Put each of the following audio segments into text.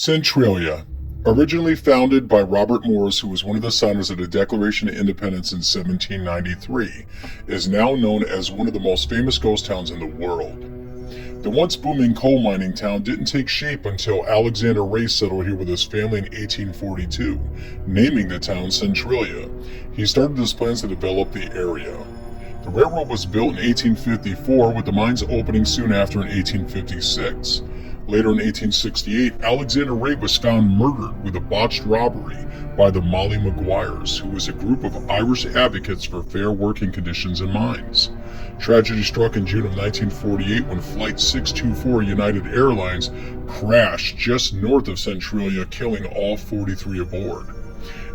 Centralia, originally founded by Robert Morris, who was one of the signers of the Declaration of Independence in 1793, is now known as one of the most famous ghost towns in the world. The once booming coal mining town didn't take shape until Alexander Ray settled here with his family in 1842, naming the town Centralia. He started his plans to develop the area. The railroad was built in 1854, with the mines opening soon after in 1856. Later in 1868, Alexander Ray was found murdered with a botched robbery by the Molly Maguires, who was a group of Irish advocates for fair working conditions in mines. Tragedy struck in June of 1948 when Flight 624 United Airlines crashed just north of Centralia, killing all 43 aboard.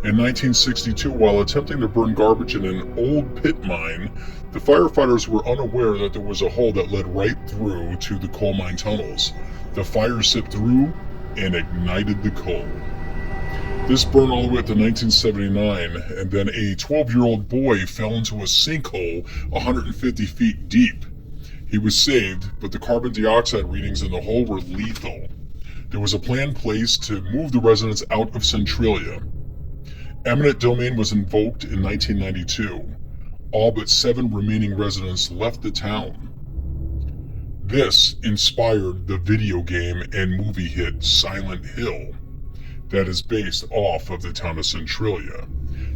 In 1962, while attempting to burn garbage in an old pit mine, the firefighters were unaware that there was a hole that led right through to the coal mine tunnels. The fire sipped through and ignited the coal. This burned all the way up to 1979, and then a 12-year-old boy fell into a sinkhole 150 feet deep. He was saved, but the carbon dioxide readings in the hole were lethal. There was a plan placed to move the residents out of Centralia. Eminent domain was invoked in 1992. All but 7 remaining residents left the town. This inspired the video game and movie hit Silent Hill that is based off of the town of Centralia.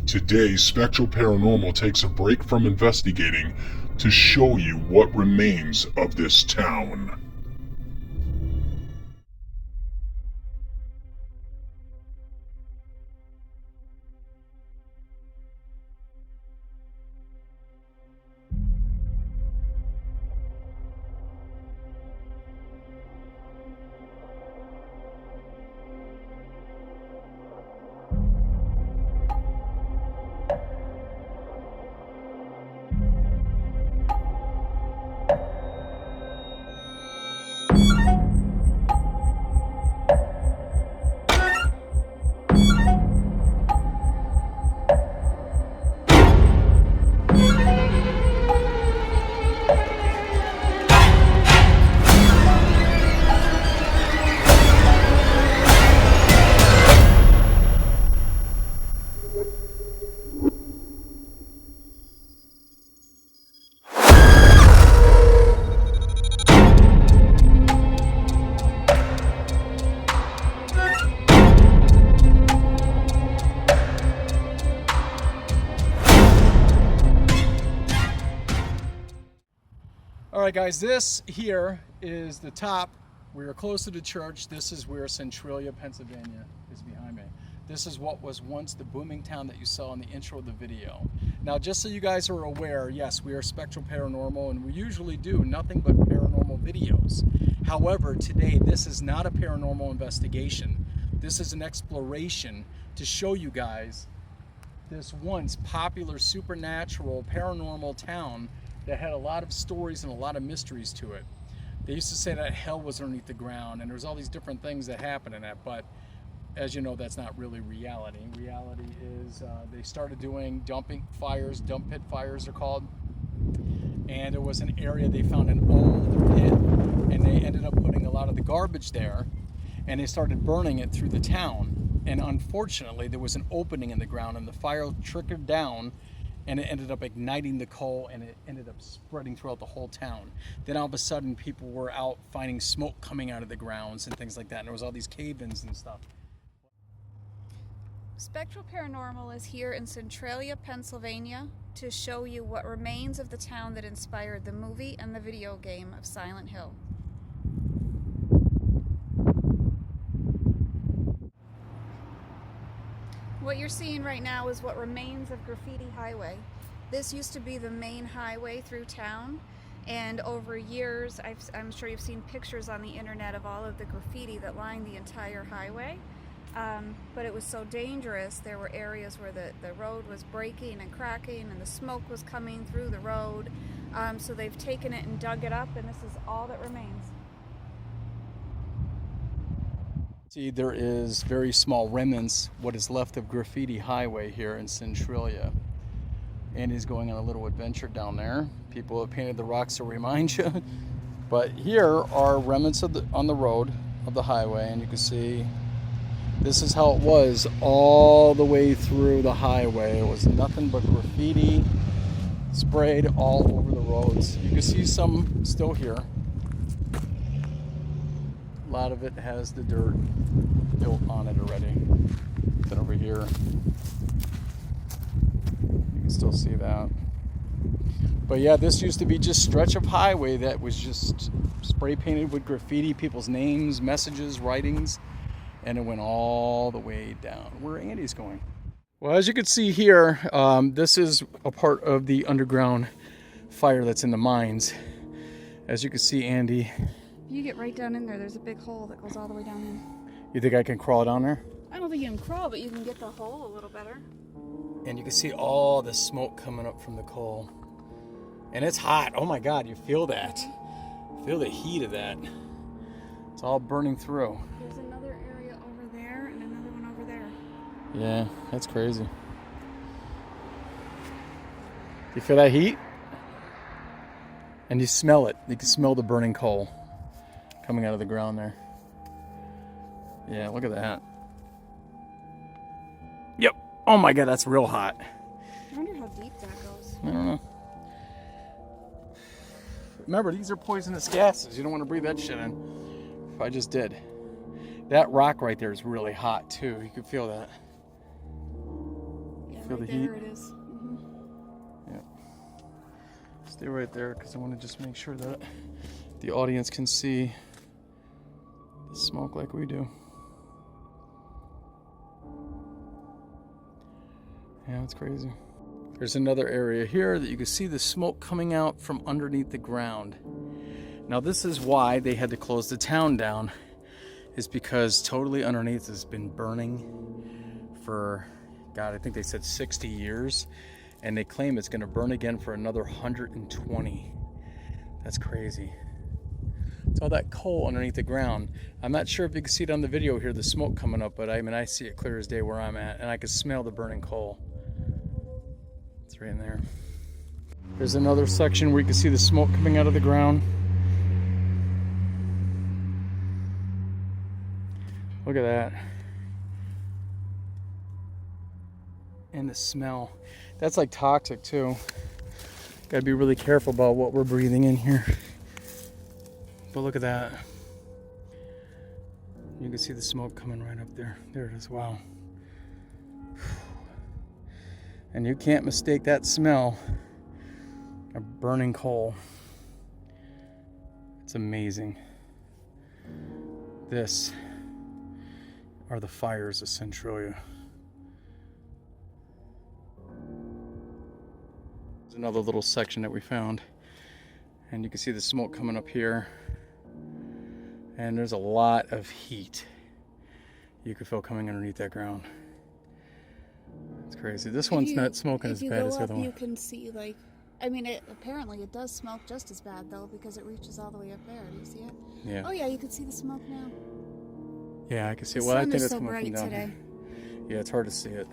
Today, Spectral Paranormal takes a break from investigating to show you what remains of this town. Alright guys, this here is the top. We are close to the church. This is where Centralia, Pennsylvania is behind me. This is what was once the booming town that you saw in the intro of the video. Now, just so you guys are aware, yes, we are Spectral Paranormal, and we usually do nothing but paranormal videos. However, today this is not a paranormal investigation. This is an exploration to show you guys this once popular supernatural paranormal town that had a lot of stories and a lot of mysteries to it. They used to say that hell was underneath the ground, and there's all these different things that happen in that, but as you know, that's not really reality. Reality is they started doing dumping fires, dump pit fires are called, and there was an area they found an old pit, and they ended up putting a lot of the garbage there, and they started burning it through the town, and unfortunately there was an opening in the ground, and the fire trickled down, and it ended up igniting the coal, and it ended up spreading throughout the whole town. Then all of a sudden people were out finding smoke coming out of the grounds and things like that, and there was all these cave-ins and stuff. Spectral Paranormal is here in Centralia, Pennsylvania to show you what remains of the town that inspired the movie and the video game of Silent Hill. What you're seeing right now is what remains of Graffiti Highway. This used to be the main highway through town, and over years, I'm sure you've seen pictures on the internet of all of the graffiti that lined the entire highway. But it was so dangerous. There were areas where the road was breaking and cracking and the smoke was coming through the road. So they've taken it and dug it up, and this is all that remains. See, there is very small remnants, what is left of Graffiti Highway here in Centralia. Andy's going on a little adventure down there. People have painted the rocks to remind you. But here are remnants on the road of the highway, and you can see This is how it was all the way through the highway. It was nothing but graffiti sprayed all over the roads. You can see some still here. A lot of it has the dirt built on it already. Then over here, you can still see that. But yeah, this used to be just stretch of highway that was just spray painted with graffiti, people's names, messages, writings, and it went all the way down. Where Andy's going. Well, as you can see here, this is a part of the underground fire that's in the mines. As you can see, Andy. You get right down in there, there's a big hole that goes all the way down in. You think I can crawl down there? I don't think you can crawl, but you can get the hole a little better. And you can see all the smoke coming up from the coal. And it's hot. Oh my God, you feel that. Feel the heat of that. It's all burning through. There's another area over there and another one over there. Yeah, that's crazy. You feel that heat? And you smell it. You can smell the burning coal coming out of the ground there. Yeah, look at that. Yep. Oh my God, that's real hot. I wonder how deep that goes. I don't know. Remember, these are poisonous gases. You don't want to breathe that shit in. If I just did. That rock right there is really hot too. You can feel that. Yeah, Feel right the heat? there it is. Mm-hmm. Yeah. Stay right there because I want to just make sure that the audience can see the smoke like we do. Yeah, it's crazy. There's another area here that you can see the smoke coming out from underneath the ground. Now this is why they had to close the town down, is because totally underneath has been burning for, God, I think they said 60 years, and they claim it's going to burn again for another 120. That's crazy. It's all that coal underneath the ground. I'm not sure if you can see it on the video here, the smoke coming up, but I mean, I see it clear as day where I'm at, and I can smell the burning coal. It's right in there. There's another section where you can see the smoke coming out of the ground. Look at that. And the smell. That's like toxic too. Gotta be really careful about what we're breathing in here. But look at that. You can see the smoke coming right up there. There it is. Wow. And you can't mistake that smell of burning coal. It's amazing. This are the fires of Centralia. There's another little section that we found. And you can see the smoke coming up here. And there's a lot of heat you can feel coming underneath that ground. It's crazy. This one's not smoking as bad as the other one. You can see, like, I mean, apparently it does smoke just as bad though, because it reaches all the way up there. Do you see it? Yeah. Oh yeah, you can see the smoke now. Yeah, I can see it. The Well, I sun think is it's so coming bright from down today. here. Yeah, it's hard to see it.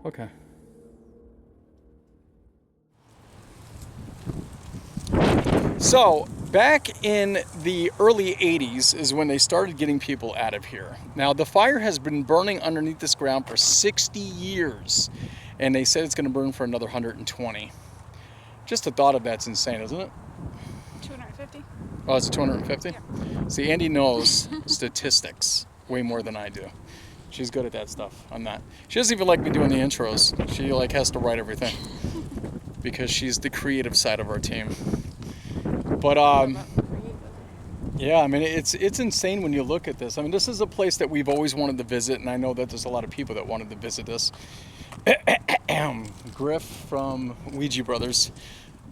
Okay. So, back in the early 80s is when they started getting people out of here. Now, the fire has been burning underneath this ground for 60 years, and they said it's going to burn for another 120. Just the thought of that's insane, isn't it? 250. Oh, it's 250? Yeah. See, Andy knows statistics way more than I do. She's good at that stuff. I'm not. She doesn't even like me doing the intros. She like has to write everything because she's the creative side of our team. But yeah, I mean, it's insane when you look at this. I mean, this is a place that we've always wanted to visit, and I know that there's a lot of people that wanted to visit this. Griff from Ouija Brothers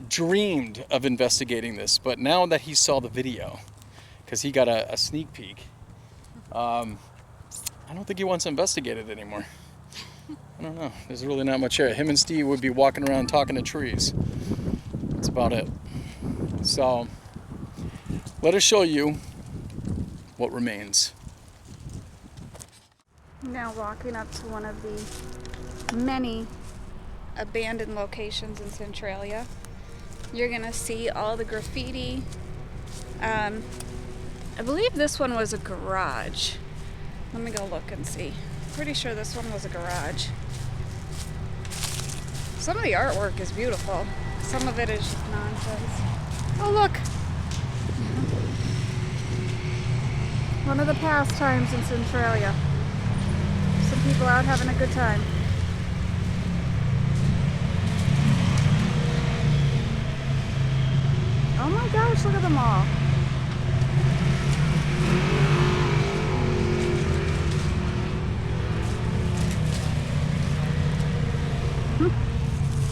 dreamed of investigating this, but now that he saw the video, because he got a sneak peek, I don't think he wants to investigate it anymore. I don't know. There's really not much here. Him and Steve would be walking around talking to trees. That's about it. So, let us show you what remains. Now walking up to one of the many abandoned locations in Centralia. You're gonna see all the graffiti. I believe this one was a garage. Let me go look and see. Pretty sure this one was a garage. Some of the artwork is beautiful. Some of it is just nonsense. Oh, look! One of the pastimes in Centralia. Some people out having a good time. Oh my gosh, look at them all.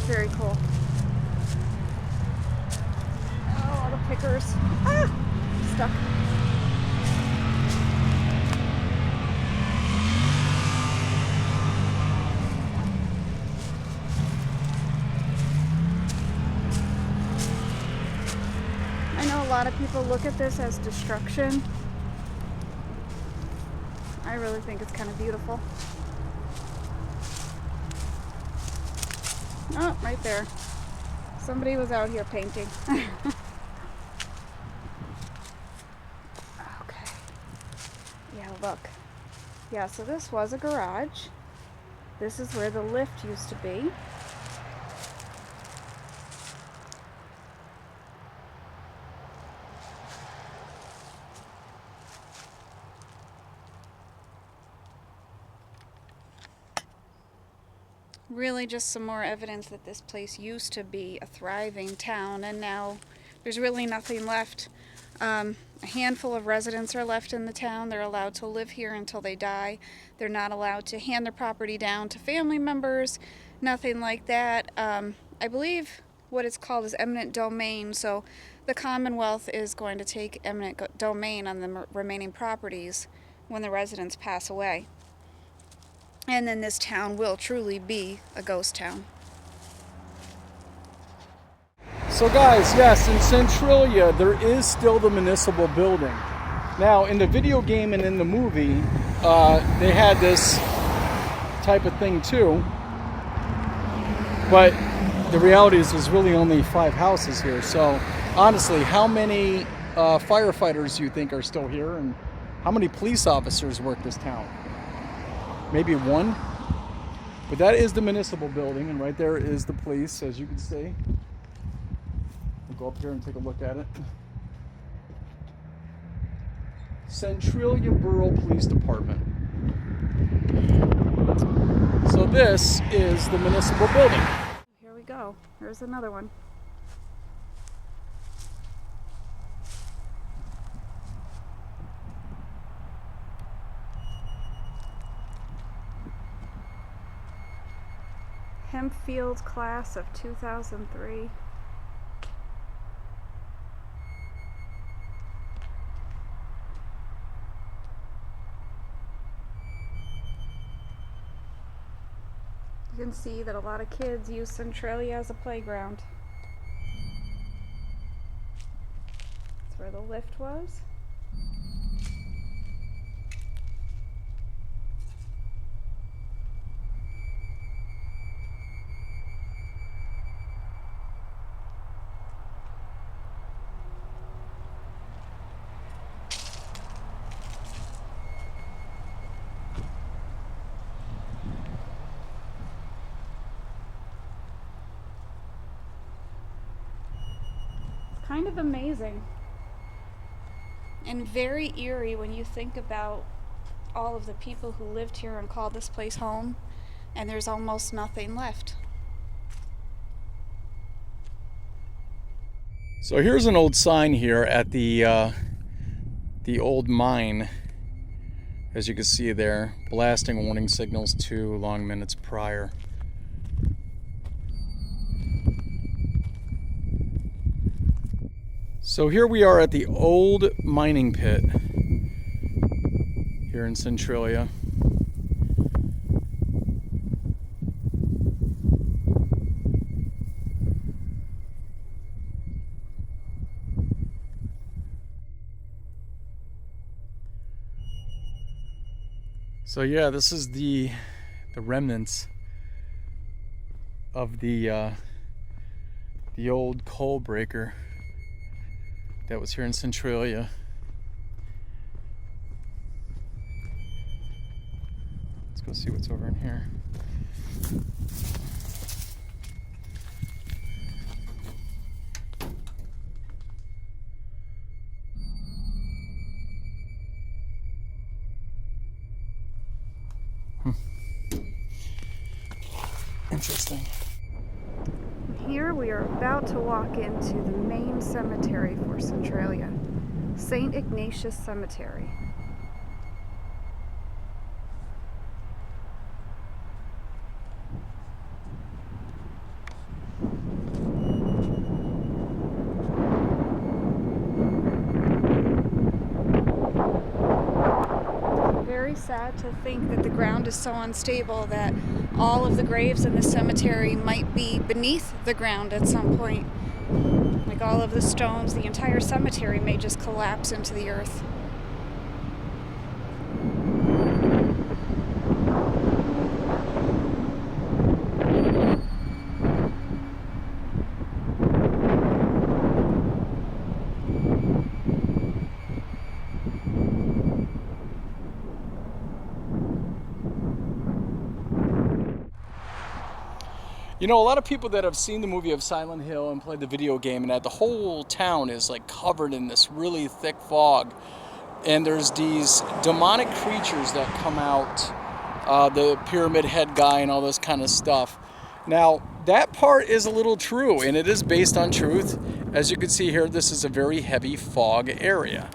Very cool. Oh, all the pickers. Ah! Stuck. I know a lot of people look at this as destruction. I really think it's kind of beautiful. Oh, right there. Somebody was out here painting. Okay. Yeah, look. Yeah, so this was a garage. This is where the lift used to be. Really just some more evidence that this place used to be a thriving town, and now there's really nothing left. A handful of residents are left in the town. They're allowed to live here until they die. They're not allowed to hand their property down to family members, nothing like that. I believe what it's called is eminent domain, so the Commonwealth is going to take eminent domain on the remaining properties when the residents pass away. And then this town will truly be a ghost town. So guys, yes, in Centralia, there is still the Municipal building. Now, in the video game and in the movie, they had this type of thing too. But the reality is there's really only 5 houses here. So honestly, how many firefighters do you think are still here? And how many police officers work this town? Maybe 1. But that is the Municipal building, and right there is the police, as you can see. We'll go up here and take a look at it. Centralia Borough Police Department. So this is the Municipal building. Here we go. Here's another one. Enfield class of 2003. You can see that a lot of kids use Centralia as a playground. That's where the lift was. Kind of amazing and very eerie when you think about all of the people who lived here and called this place home, and there's almost nothing left. So here's an old sign here at the old mine. As you can see there, blasting warning signals 2 long minutes prior. So here we are at the old mining pit here in Centralia. So yeah, this is the remnants of the old coal breaker that was here in Centralia. Let's go see what's over in here. Interesting. Here we are about to walk into the main cemetery for Centralia, St. Ignatius Cemetery. Very sad to think that the ground is so unstable that all of the graves in the cemetery might be beneath the ground at some point. Like all of the stones, the entire cemetery may just collapse into the earth. You know, a lot of people that have seen the movie of Silent Hill and played the video game, and that the whole town is like covered in this really thick fog, and there's these demonic creatures that come out, the pyramid head guy and all this kind of stuff. Now, that part is a little true, and it is based on truth. As you can see here, this is a very heavy fog area.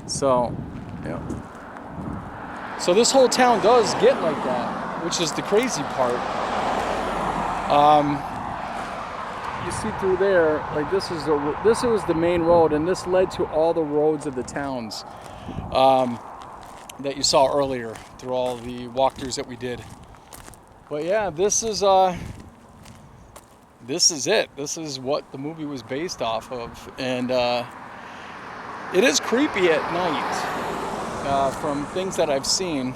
So, yeah. So this whole town does get like that, which is the crazy part. You see through there, like this was the main road, and this led to all the roads of the towns that you saw earlier through all the walkthroughs that we did. But yeah, this is it. This is what the movie was based off of, and it is creepy at night. From things that I've seen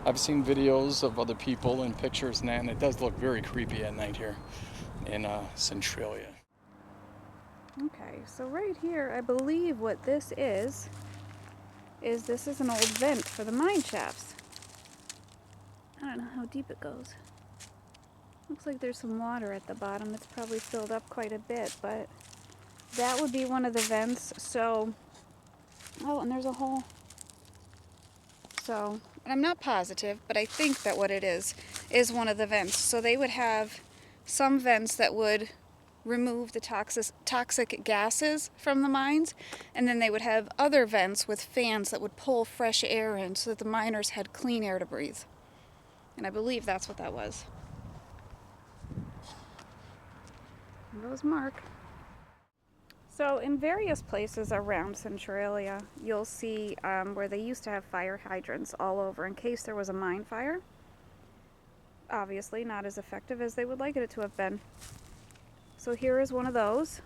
videos of other people and pictures and that, and it does look very creepy at night here in Centralia. Okay, so right here, I believe what this is this is an old vent for the mine shafts. I don't know how deep it goes. Looks like there's some water at the bottom. It's probably filled up quite a bit, but that would be one of the vents. So, oh, and there's a hole. So, and I'm not positive, but I think that what it is one of the vents. So they would have some vents that would remove the toxic gases from the mines, and then they would have other vents with fans that would pull fresh air in so that the miners had clean air to breathe. And I believe that's what that was. There goes Mark. So in various places around Centralia, you'll see where they used to have fire hydrants all over in case there was a mine fire. Obviously not as effective as they would like it to have been. So here is one of those.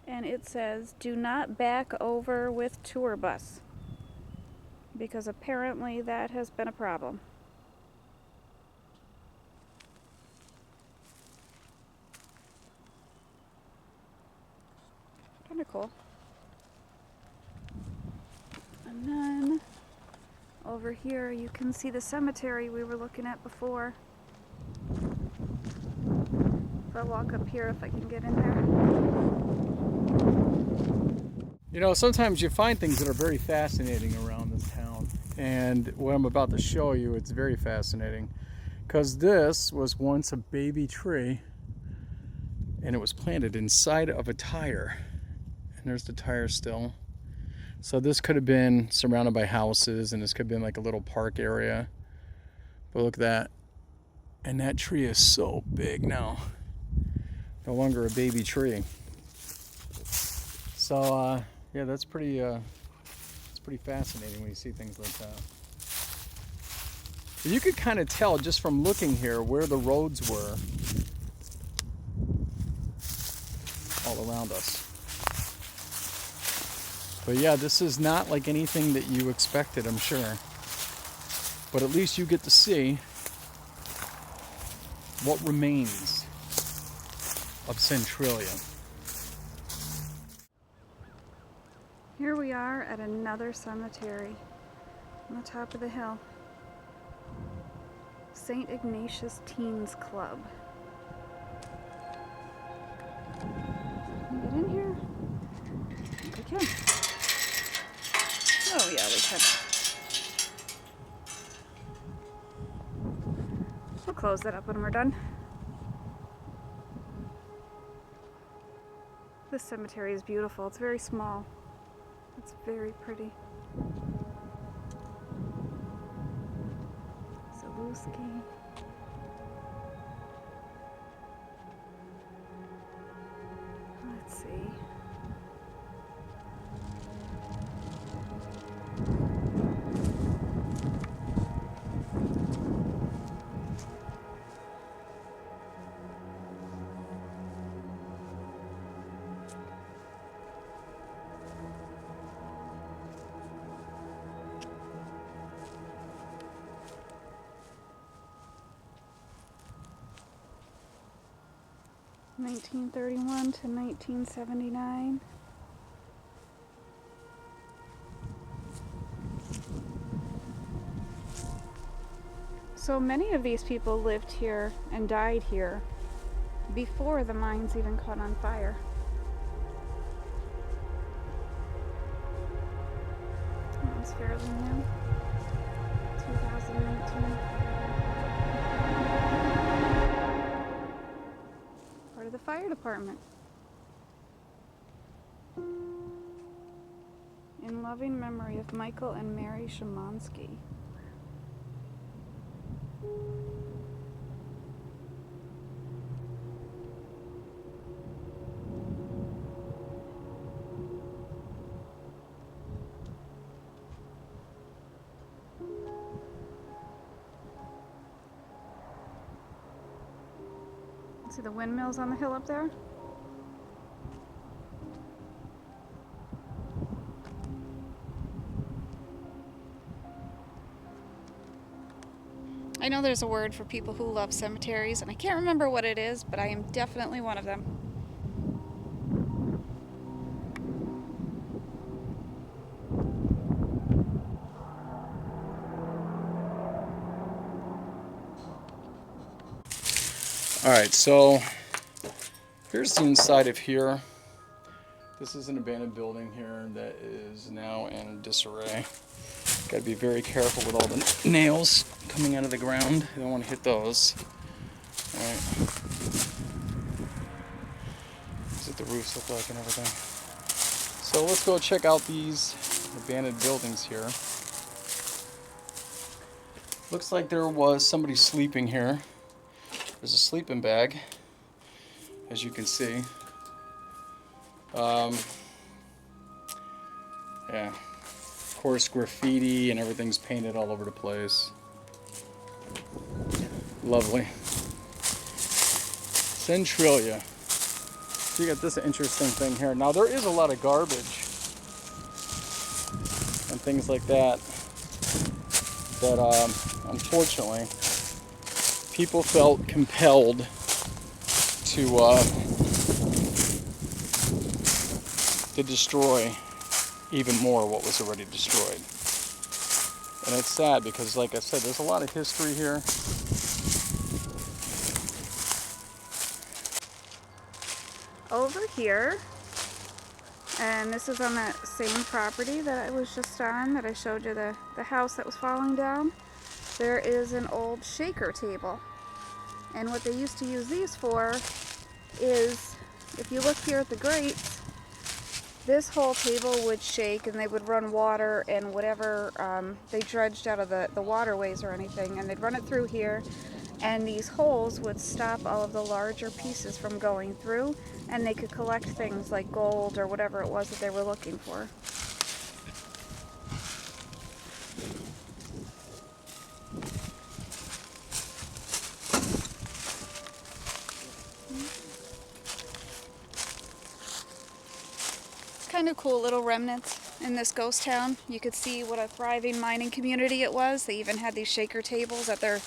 And it says, "Do not back over with tour bus." Because apparently that has been a problem. Kind of cool. And then over here you can see the cemetery we were looking at before. If I walk up here, if I can get in there. You know, sometimes you find things that are very fascinating around this town, and what I'm about to show you, it's very fascinating, because this was once a baby tree, and it was planted inside of a tire. And there's the tire still. So this could have been surrounded by houses, and this could have been like a little park area. But look at that. And that tree is so big now. No longer a baby tree. So yeah, that's pretty fascinating when you see things like that. But you could kind of tell just from looking here where the roads were all around us. But yeah, this is not like anything that you expected, I'm sure. But at least you get to see what remains of Centralia. Here we are at another cemetery on the top of the hill. St. Ignatius Teens Club. Can we get in here? I think we can. Oh yeah, we can. We'll close that up when we're done. This cemetery is beautiful. It's very small. It's very pretty. Zaluski. Let's see. (1931 to 1979). So many of these people lived here and died here before the mines even caught on fire. That one's fairly new. 2019. Part of the fire department. In loving memory of Michael and Mary Shemansky. See the windmills on the hill up there? I know there's a word for people who love cemeteries, and I can't remember what it is, but I am definitely one of them. Alright, so here's the inside of here. This is an abandoned building here that is now in disarray. Gotta be very careful with all the nails coming out of the ground. You don't want to hit those. Alright. This is what the roofs look like and everything. So let's go check out these abandoned buildings here. Looks like there was somebody sleeping here. There's a sleeping bag, as you can see. Yeah, of course, graffiti and everything's painted all over the place. Lovely. Centralia. So you got this interesting thing here. Now there is a lot of garbage and things like that unfortunately people felt compelled to destroy even more what was already destroyed. And it's sad because, like I said, there's a lot of history here. Over here, and this is on that same property that I was just on, that I showed you the house that was falling down, there is an old shaker table. And what they used to use these for is, if you look here at the grates, this whole table would shake and they would run water and whatever they dredged out of the waterways or anything, and they'd run it through here, and these holes would stop all of the larger pieces from going through, and they could collect things like gold or whatever it was that they were looking for. Kind of cool little remnants in this ghost town. You could see what a thriving mining community it was. They even had these shaker tables at their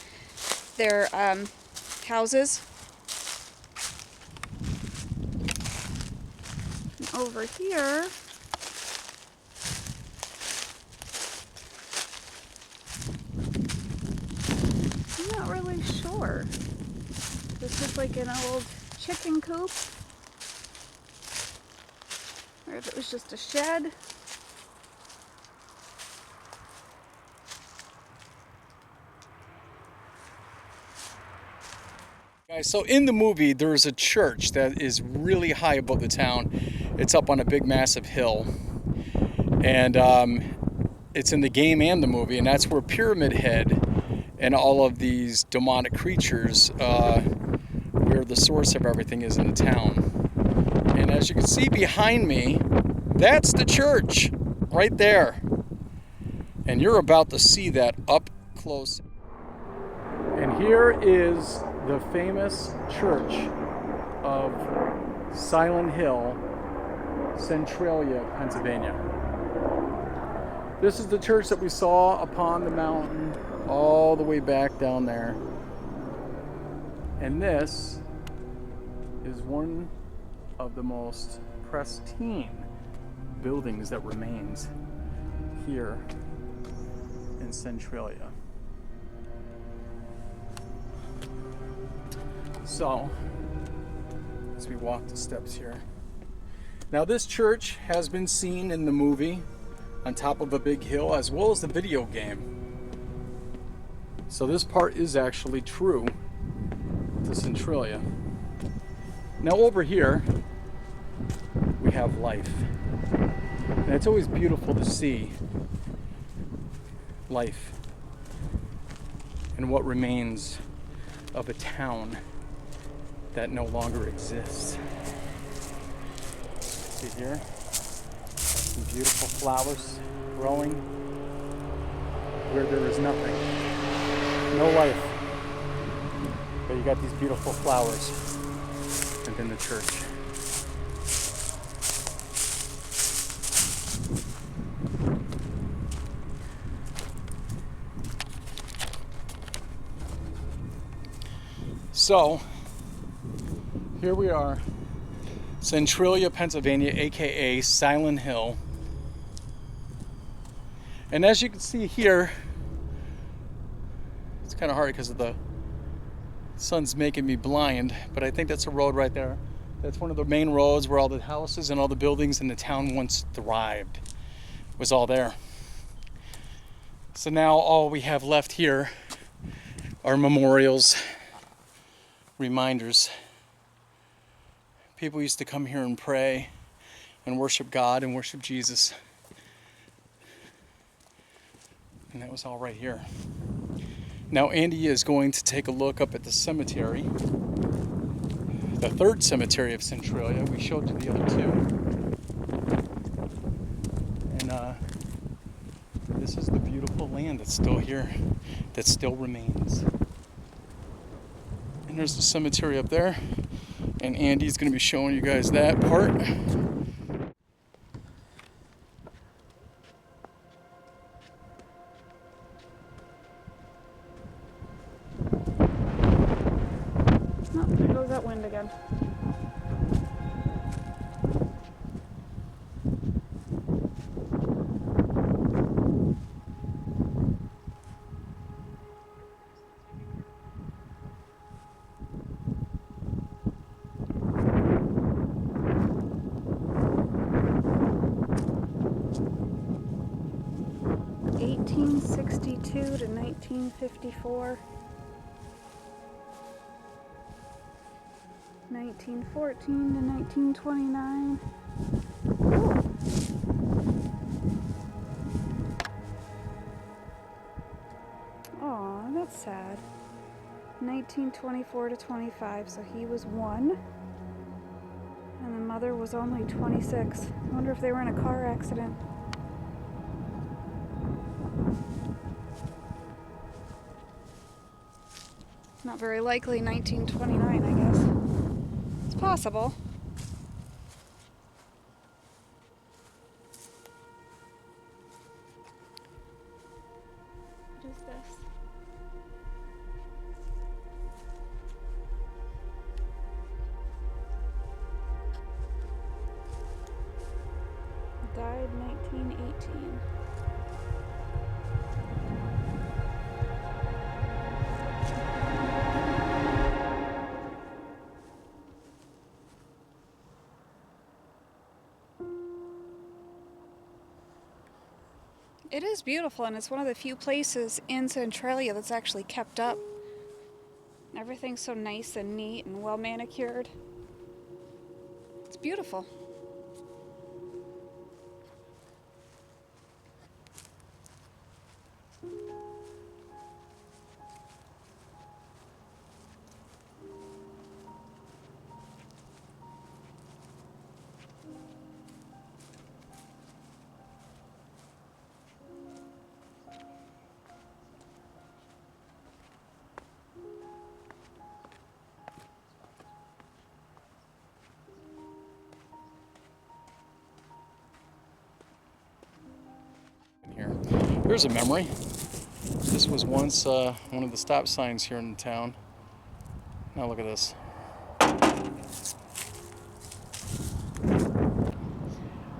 houses. And over here, I'm not really sure. This is like an old chicken coop, or if it was just a shed. Guys, so in the movie, there's a church that is really high above the town. It's up on a big, massive hill. And it's in the game and the movie, and that's where Pyramid Head and all of these demonic creatures, where the source of everything is in the town. And as you can see behind me, that's the church right there. And you're about to see that up close. And here is the famous church of Silent Hill, Centralia, Pennsylvania. This is the church that we saw upon the mountain all the way back down there. And this is one of the most pristine buildings that remains here in Centralia. So, as we walk the steps here. Now this church has been seen in the movie on top of a big hill, as well as the video game. So this part is actually true to Centralia. Now over here, we have life. And it's always beautiful to see life and what remains of a town that no longer exists. See here? Some beautiful flowers growing where there is nothing. No life. But you got these beautiful flowers and then the church. So, here we are, Centralia, Pennsylvania, aka Silent Hill. And as you can see here, it's kind of hard because of the sun's making me blind, but I think that's a road right there. That's one of the main roads where all the houses and all the buildings in the town once thrived. It was all there. So now all we have left here are memorials, reminders. People used to come here and pray and worship God and worship Jesus. And that was all right here. Now Andy is going to take a look up at the cemetery, the third cemetery of Centralia. We showed you the other two. And this is the beautiful land that's still here, that still remains. And there's the cemetery up there. And Andy's going to be showing you guys that part. Oh, there goes that wind again. (1862 to 1954). 1914 to 1929. Oh, that's sad. 1924 to 25, so he was 1. And the mother was only 26. I wonder if they were in a car accident. Not very likely 1929, I guess. It's possible. What is this? Died 1918. It is beautiful, and it's one of the few places in Centralia that's actually kept up. Everything's so nice and neat and well manicured. It's beautiful. Here's a memory. This was once one of the stop signs here in the town. Now look at this.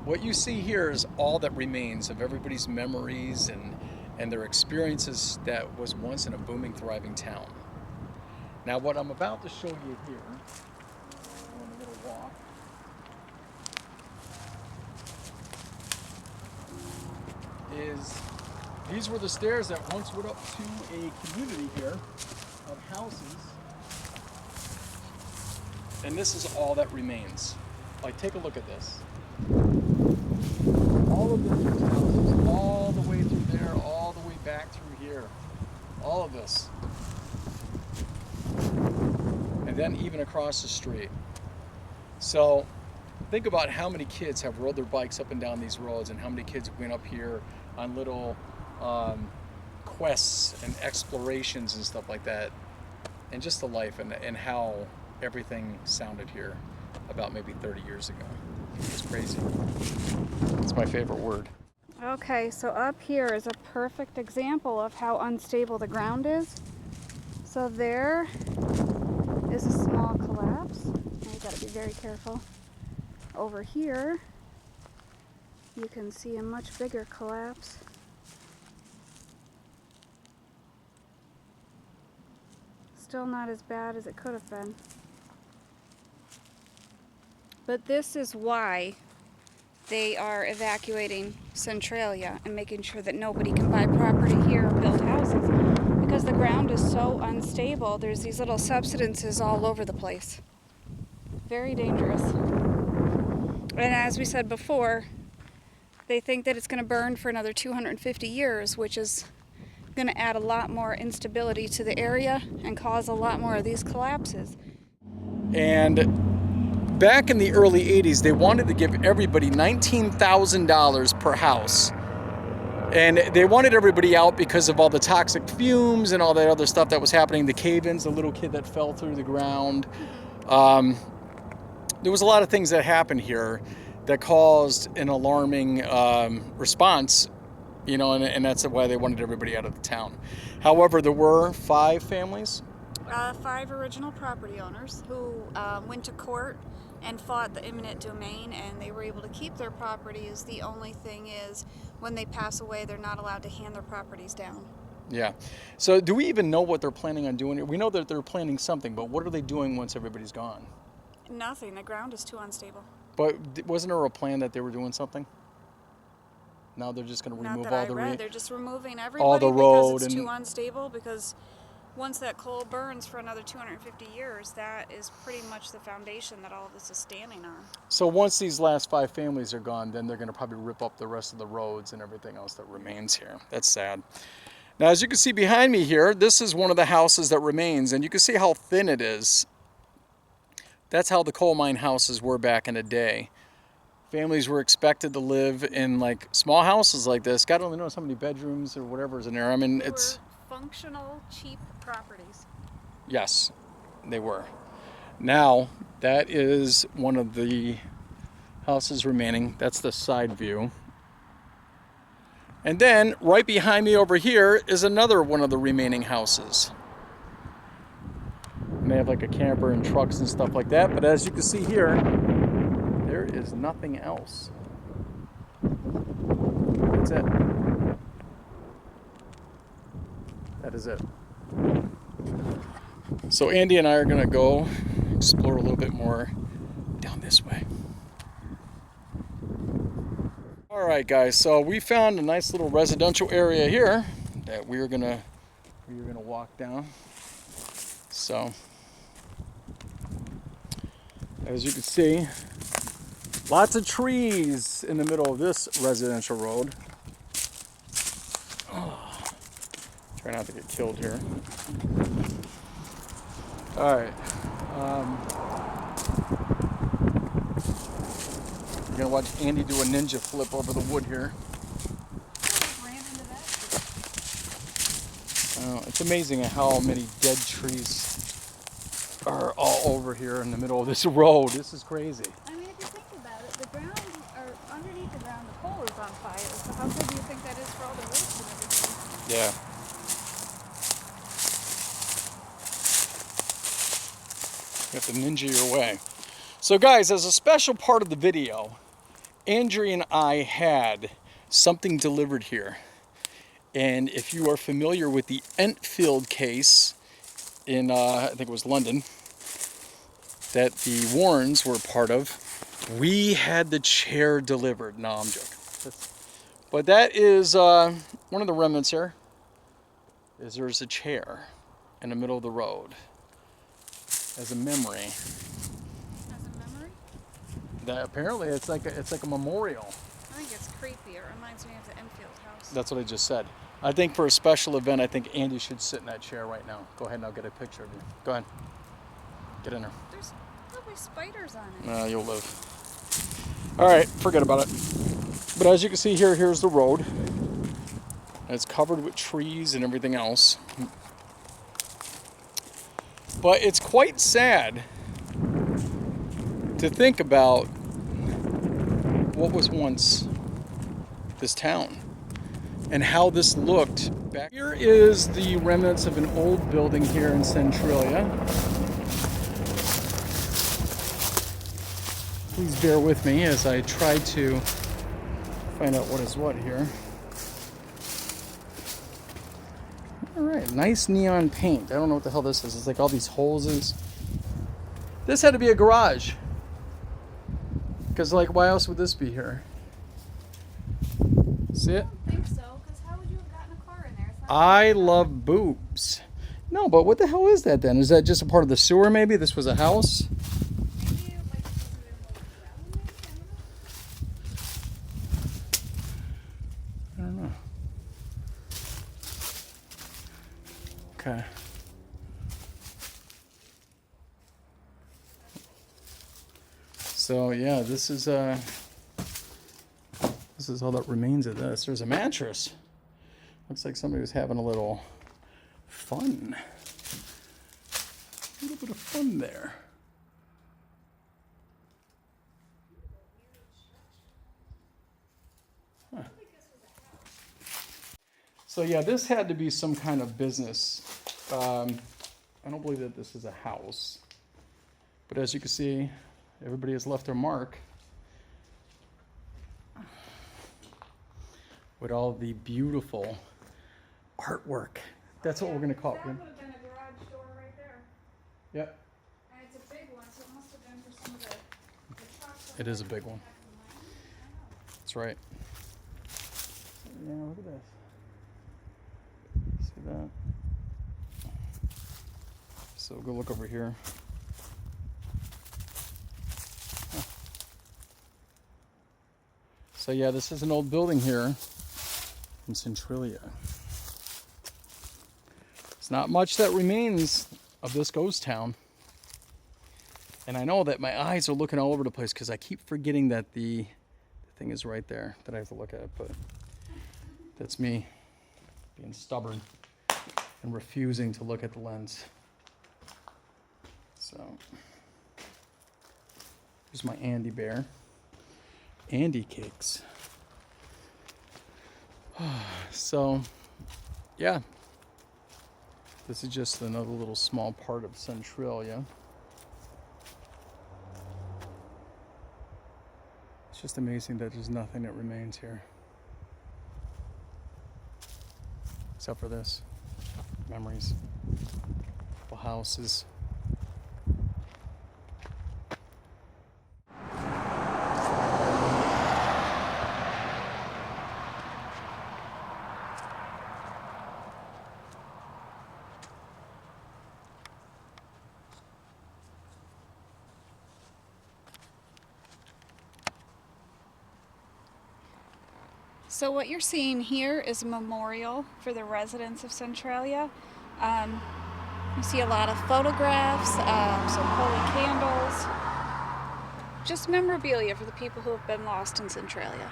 What you see here is all that remains of everybody's memories and their experiences that was once in a booming, thriving town. Now what I'm about to show you here, on a little walk, is these were the stairs that once went up to a community here of houses. And this is all that remains. Like, take a look at this. All of this is houses, all the way through there, all the way back through here. All of this. And then even across the street. So think about how many kids have rode their bikes up and down these roads, and how many kids went up here on little quests and explorations and stuff like that, and just the life and how everything sounded here about maybe 30 years ago. It's crazy. It's my favorite word. Okay, so up here is a perfect example of how unstable the ground is. So there is a small collapse. Now you gotta be very careful. Over here, you can see a much bigger collapse. Still not as bad as it could have been. But this is why they are evacuating Centralia and making sure that nobody can buy property here or build houses, because the ground is so unstable. There's these little subsidences all over the place. Very dangerous. And as we said before, they think that it's going to burn for another 250 years, which is going to add a lot more instability to the area and cause a lot more of these collapses. And back in the early 80s, they wanted to give everybody $19,000 per house. And they wanted everybody out because of all the toxic fumes and all that other stuff that was happening. The cave-ins, the little kid that fell through the ground. There was a lot of things that happened here that caused an alarming response, you know, and that's why they wanted everybody out of the town. However, there were 5 families. 5 original property owners who went to court and fought the eminent domain, and they were able to keep their properties. The only thing is, when they pass away, they're not allowed to hand their properties down. Yeah. So do we even know what they're planning on doing? We know that they're planning something, but what are they doing once everybody's gone? Nothing. The ground is too unstable. But wasn't there a plan that they were doing something? Now they're just going to remove all the They're just removing everybody all the road because it's and too unstable, because once that coal burns for another 250 years, that is pretty much the foundation that all of this is standing on. So once these last 5 families are gone, then they're going to probably rip up the rest of the roads and everything else that remains here. That's sad. Now, as you can see behind me here, this is one of the houses that remains, and you can see how thin it is. That's how the coal mine houses were back in the day. Families were expected to live in like small houses like this. God only knows how many bedrooms or whatever's in there. I mean, it's functional, cheap properties. Yes, they were. Now, that is one of the houses remaining. That's the side view. And then right behind me over here is another one of the remaining houses. And they have like a camper and trucks and stuff like that. But as you can see here, there is nothing else. That's it. That is it. So Andy and I are gonna go explore a little bit more down this way. All right, guys. So we found a nice little residential area here that we're gonna walk down. So, as you can see, lots of trees in the middle of this residential road. Try not to get killed here. All right. We're gonna watch Andy do a ninja flip over the wood here. It's amazing how many dead trees are all over here in the middle of this road. This is crazy. I mean, if you think about it, the ground, or underneath the ground, the pole is on fire. So how good do you think that is for all the roots and everything? Yeah. You have to ninja your way. So guys, as a special part of the video, Andrea and I had something delivered here. And if you are familiar with the Enfield case in, I think it was London, that the Warrens were part of, we had the chair delivered. No, I'm joking. But that is one of the remnants here. There's a chair in the middle of the road as a memory. As a memory? That apparently it's like a memorial. I think it's creepy. It reminds me of the Enfield house. That's what I just said. I think for a special event, I think Andy should sit in that chair right now. Go ahead and I'll get a picture of you. Go ahead. Get in there. There's probably spiders on it. No, you'll live. All right, forget about it. But as you can see here, here's the road. And it's covered with trees and everything else. But it's quite sad to think about what was once this town and how this looked back. Here is the remnants of an old building here in Centralia. Please bear with me as I try to find out what is what here. All right, nice neon paint. I don't know what the hell this is. It's like all these hoses. This had to be a garage. Because, like, why else would this be here? See it? I don't think so, because how would you have gotten a car in there? It's not I love boobs. No, but what the hell is that then? Is that just a part of the sewer maybe? This was a house? maybe like this is I don't know. Okay. So yeah, this is all that remains of this. There's a mattress. Looks like somebody was having a little fun. A little bit of fun there. Huh. So yeah, this had to be some kind of business. I don't believe that this is a house. But as you can see, everybody has left their mark with all the beautiful artwork. That's what we're going to call it. That would have been a garage door right there. Yep, And it's a big one, so it must have been for some of the trucks. it is a big one. That's right. Yeah, look at this. See that? So go look over here. So yeah, this is an old building here in Centralia. It's not much that remains of this ghost town. And I know that my eyes are looking all over the place because I keep forgetting that the thing is right there that I have to look at, but that's me being stubborn and refusing to look at the lens. So here's my Andy bear. Andy cakes. So, yeah. This is just another little small part of Centralia. It's just amazing that there's nothing that remains here. Except for this. Memories. Couple houses. So what you're seeing here is a memorial for the residents of Centralia. You see a lot of photographs, some holy candles, just memorabilia for the people who have been lost in Centralia.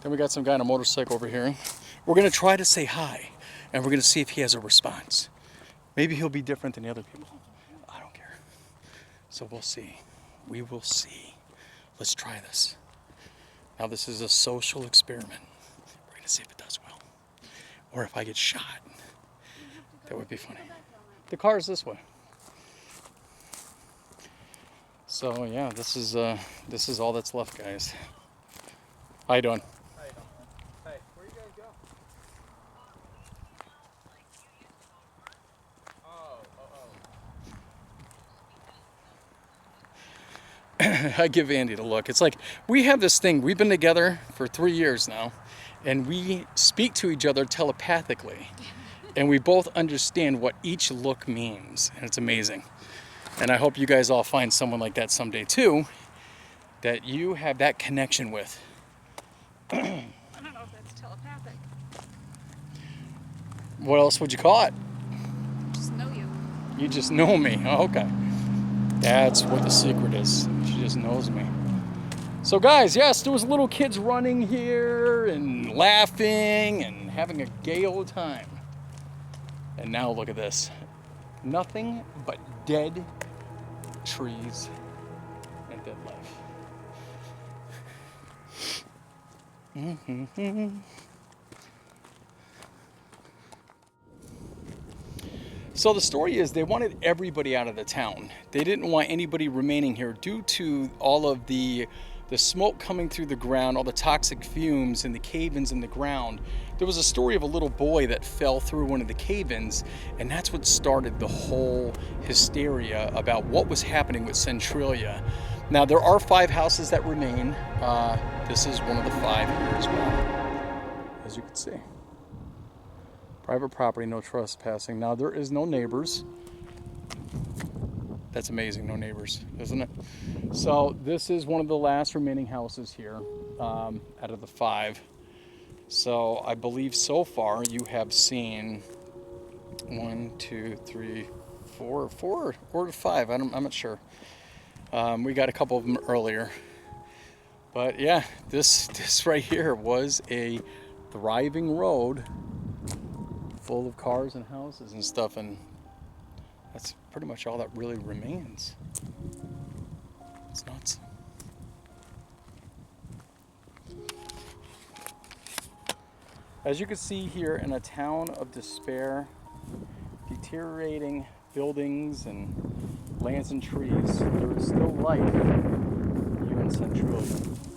Then we got some guy on a motorcycle over here. We're gonna try to say hi, and we're gonna see if he has a response. Maybe he'll be different than the other people. I don't care. So we'll see. We will see. Let's try this. Now this is a social experiment. We're gonna see if it does well. Or if I get shot. That would be funny. The car is this way. So yeah, this is all that's left, guys. How you doing? Hey, where you guys go? I give Andy the look. It's like we have this thing. We've been together for 3 years now, and we speak to each other telepathically, and we both understand what each look means, and it's amazing. And I hope you guys all find someone like that someday too, that you have that connection with. I don't know if that's telepathic. What else would you call it? Just know you. You just know me. Oh, okay. That's what the secret is. She just knows me. So guys, yes, there was little kids running here and laughing and having a gay old time. And now look at this. Nothing but dead trees and dead life. So the story is they wanted everybody out of the town. They didn't want anybody remaining here due to all of the smoke coming through the ground, all the toxic fumes and the cave-ins in the ground. There was a story of a little boy that fell through one of the cave-ins, and that's what started the whole hysteria about what was happening with Centralia. Now there are 5 houses that remain. This is one of the 5 here as well, as you can see. Private property, no trespassing. Now there is no neighbors. That's amazing, no neighbors, isn't it? So this is one of the last remaining houses here out of the 5. So I believe so far you have seen 1, 2, 3, 4 or 5. I'm not sure. We got a couple of them earlier. But yeah, this right here was a thriving road full of cars and houses and stuff, and that's pretty much all that really remains. It's nuts. As you can see here, in a town of despair, deteriorating buildings and lands and trees, there is still life here in Centralia.